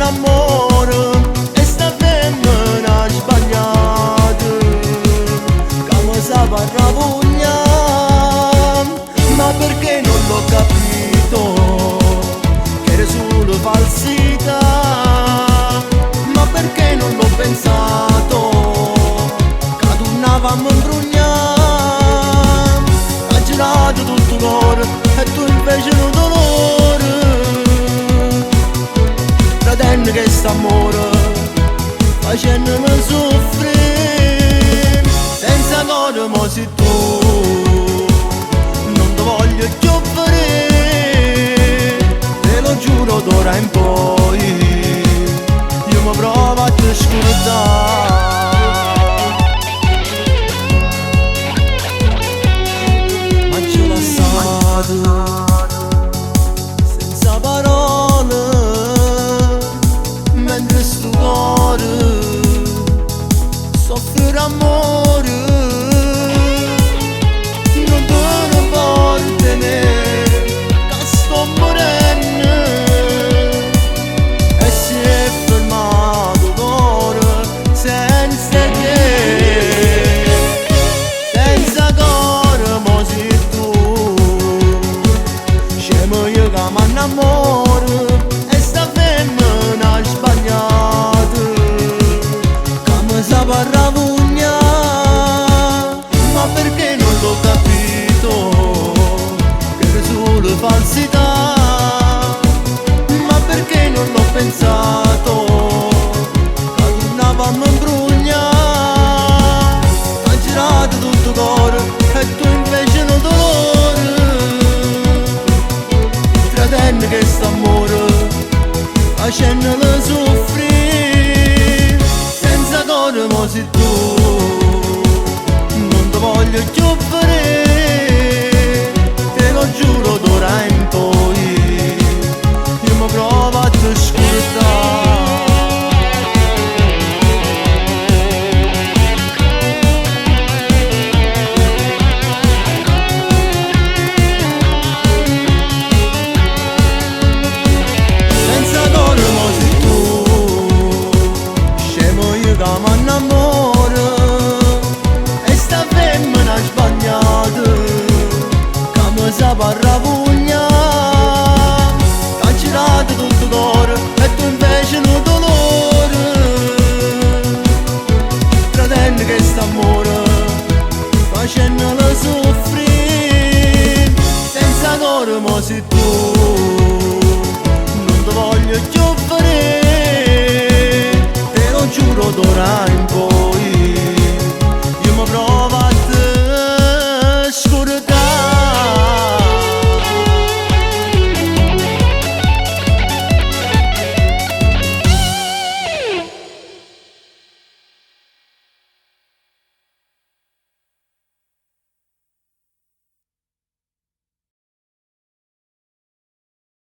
innamoro e sta femmina sbagliata che mi sa parla pugna, ma perché non l'ho capito che era solo falsità, ma perché non l'ho pensato che tornavamo a imbrugnare, ha girato tutto l'oro e tu invece un dolore, tratenne che st'amore facendomi soffrire, senza cuore mo sei tu, non ti voglio più vedere, te lo giuro d'ora in poi, io mi provo a te scordare. Ma ci ho lasciato senza parole, mentre sto cuore soffre d'amore, non te ne puoi tenere che sto morendo e si è fermato il cuore senza te, senza cuore mo sei tu, scemo io che mi innamoro e sta femmina sbagliata che mi sa parla pugna, ma perché non l'ho capito che era solo falsità, ma perché non l'ho pensato che tornavamo a imbrugnare, ha girato tutto cuore e tu invece un dolore, tratenne che st'amore facendolo soffrire, senza cuore mo sei tu, non ti voglio più vedere.